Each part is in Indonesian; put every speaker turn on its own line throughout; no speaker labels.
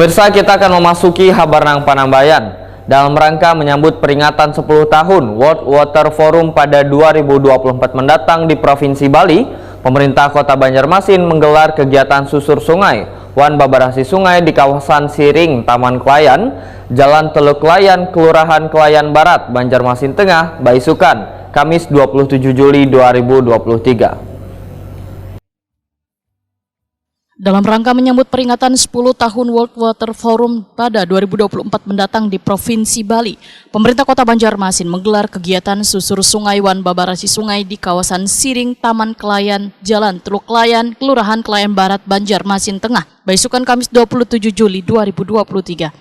Pemirsa, kita akan memasuki Habarnang Panambayan dalam rangka menyambut peringatan 10 tahun World Water Forum pada 2024 mendatang di Provinsi Bali. Pemerintah Kota Banjarmasin menggelar kegiatan susur sungai, wan babarasi sungai di kawasan Siring, Taman Klayan, Jalan Teluk Klayan, Kelurahan Klayan Barat, Banjarmasin Tengah, Baisukan, Kamis 27 Juli 2023.
Dalam rangka menyambut peringatan 10 tahun World Water Forum pada 2024 mendatang di Provinsi Bali, pemerintah Kota Banjarmasin menggelar kegiatan susur sungai wan babarasi sungai di kawasan Siring, Taman Klayan, Jalan Teluk Klayan, Kelurahan Klayan Barat, Banjarmasin Tengah, Baisukan, Kamis 27 Juli 2023.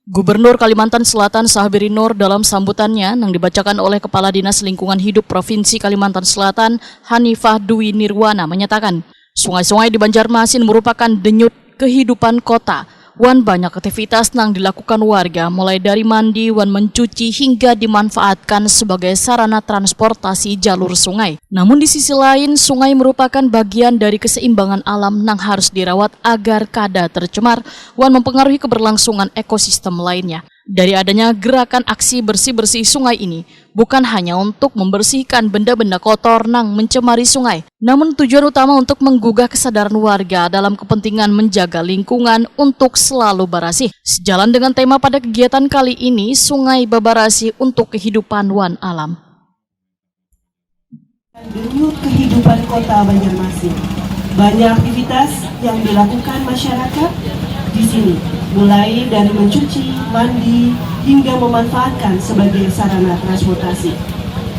Gubernur Kalimantan Selatan Sahabiri Nur dalam sambutannya yang dibacakan oleh Kepala Dinas Lingkungan Hidup Provinsi Kalimantan Selatan Hanifah Dwi Nirwana menyatakan, sungai-sungai di Banjarmasin merupakan denyut kehidupan kota. Wan banyak aktivitas yang dilakukan warga, mulai dari mandi, wan mencuci, hingga dimanfaatkan sebagai sarana transportasi jalur sungai. Namun di sisi lain, sungai merupakan bagian dari keseimbangan alam yang harus dirawat agar kada tercemar, wan mempengaruhi keberlangsungan ekosistem lainnya. Dari adanya gerakan aksi bersih-bersih sungai ini, bukan hanya untuk membersihkan benda-benda kotor nang mencemari sungai, namun tujuan utama untuk menggugah kesadaran warga dalam kepentingan menjaga lingkungan untuk selalu bersih. Sejalan dengan tema pada kegiatan kali ini, Sungai Babarasi untuk Kehidupan Wan Alam.
Denyut kehidupan kota Banjarmasin. Banyak aktivitas yang dilakukan masyarakat di sini, mulai dari mencuci, mandi, hingga memanfaatkan sebagai sarana transportasi.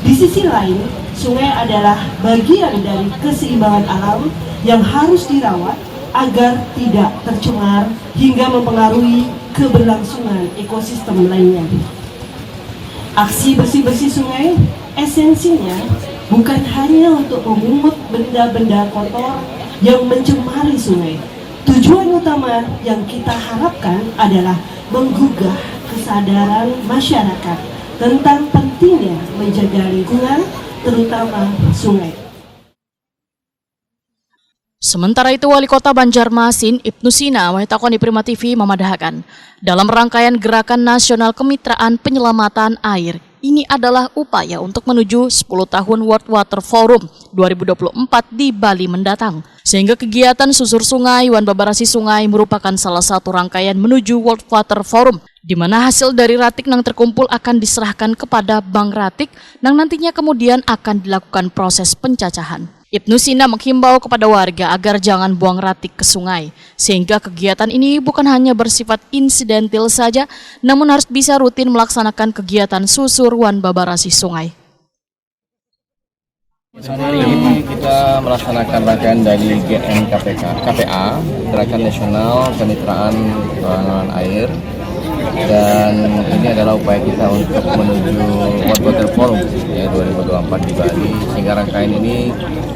Di sisi lain, sungai adalah bagian dari keseimbangan alam yang harus dirawat agar tidak tercemar hingga mempengaruhi keberlangsungan ekosistem lainnya. Aksi bersih-bersih sungai esensinya bukan hanya untuk memungut benda-benda kotor yang mencemari sungai. Tujuan utama yang kita harapkan adalah menggugah kesadaran masyarakat tentang pentingnya menjaga lingkungan, terutama sungai.
Sementara itu, Wali Kota Banjarmasin, Ibnu Sina, Wahitakoni Prima TV memadahkan, dalam rangkaian Gerakan Nasional Kemitraan Penyelamatan Air, ini adalah upaya untuk menuju 10 tahun World Water Forum 2024 di Bali mendatang. Sehingga kegiatan susur sungai, wan babarasi sungai merupakan salah satu rangkaian menuju World Water Forum, di mana hasil dari ratik yang terkumpul akan diserahkan kepada Bank Ratik, yang nantinya kemudian akan dilakukan proses pencacahan. Ibnu Sina menghimbau kepada warga agar jangan buang ratik ke sungai, sehingga kegiatan ini bukan hanya bersifat insidental saja, namun harus bisa rutin melaksanakan kegiatan susur wan babarasi sungai.
Hari ini kita melaksanakan rangkaian dari KPA, Gerakan Nasional Kemitraan Pengelolaan Air, dan ini adalah upaya kita untuk menuju World Water Forum ya, 2024 di Bali, sehingga rangkaian ini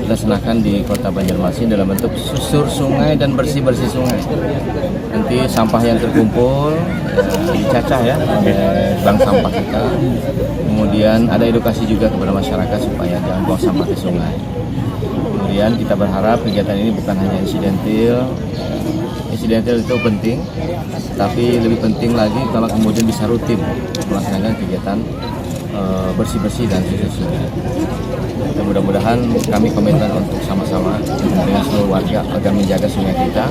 kita laksanakan di Kota Banjarmasin dalam bentuk susur sungai dan bersih-bersih sungai. Nanti sampah yang terkumpul dicacah ya oleh bank sampah kita. Kemudian ada edukasi juga kepada masyarakat supaya jangan buang sampah ke sungai. Kemudian kita berharap kegiatan ini bukan hanya insidental. Insidental itu penting, tapi lebih penting lagi kalau kemudian bisa rutin melaksanakan kegiatan bersih-bersih dan susur sungai. Dan mudah-mudahan kami komitmen untuk sama-sama dengan seluruh warga agar menjaga sungai kita,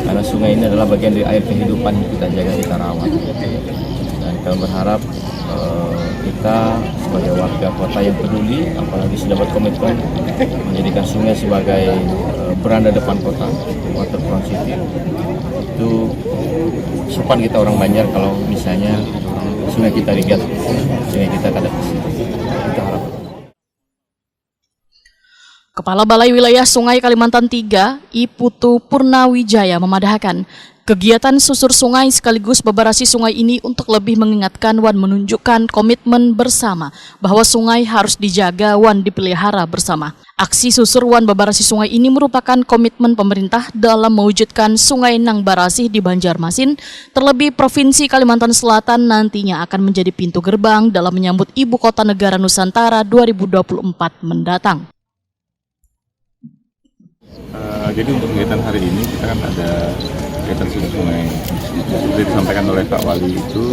karena sungai ini adalah bagian dari air kehidupan yang kita jaga, kita rawat. Dan kami berharap kita sebagai warga kota yang peduli, apalagi sudah berkomitmen menjadikan sungai sebagai beranda depan kota, waterfront city, itu sopan kita orang Banjar kalau misalnya sungai kita lihat, sungai kita kada bersih. Kita harap.
Kepala Balai Wilayah Sungai Kalimantan III, I Putu Purnawijaya memadahkan, kegiatan susur sungai sekaligus babarasi sungai ini untuk lebih mengingatkan wan menunjukkan komitmen bersama bahwa sungai harus dijaga wan dipelihara bersama. Aksi susur wan babarasi sungai ini merupakan komitmen pemerintah dalam mewujudkan sungai nang barasih di Banjarmasin, terlebih Provinsi Kalimantan Selatan nantinya akan menjadi pintu gerbang dalam menyambut Ibu Kota Negara Nusantara 2024 mendatang.
Jadi untuk kegiatan hari ini kita kan ada kegiatan susur sungai. Seperti disampaikan oleh Pak Wali itu,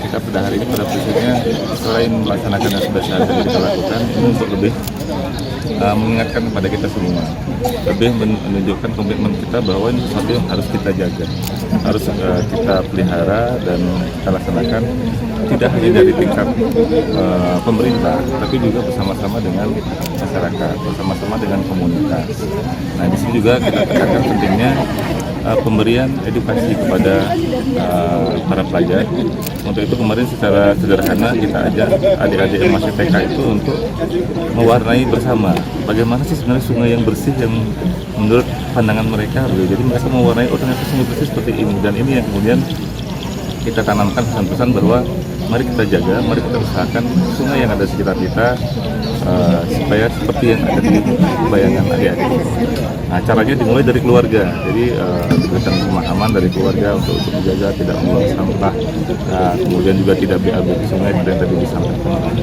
kita pada hari ini pada prinsipnya selain melaksanakan yang sudah sehari-hari kita lakukan, ini untuk lebih mengingatkan kepada kita semua, lebih menunjukkan komitmen kita bahwa ini sesuatu yang harus kita jaga, harus kita pelihara dan kita laksanakan tidak hanya dari tingkat pemerintah, tapi juga bersama-sama dengan masyarakat, bersama-sama dengan komunitas. Nah, di sini juga kita tekankan pentingnya pemberian edukasi kepada para pelajar. Untuk itu kemarin secara sederhana kita ajak adik-adik yang masih TK itu untuk mewarnai bersama bagaimana sih sebenarnya sungai yang bersih yang menurut pandangan mereka. Jadi mereka mewarnai, oh ternyata sungai bersih seperti ini, dan ini yang kemudian kita tanamkan pesan-pesan bahwa mari kita jaga, mari kita usahakan sungai yang ada di sekitar kita supaya seperti yang ada di bayangan adik-adik. Nah, caranya dimulai dari keluarga, jadi berikan pemahaman dari keluarga untuk menjaga tidak membuang sampah, kemudian juga tidak BAB di sungai seperti yang tadi disampaikan.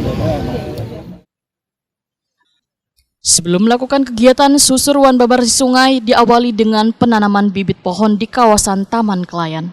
Sebelum melakukan kegiatan susur wan babar sungai diawali dengan penanaman bibit pohon di kawasan Taman Kelayan.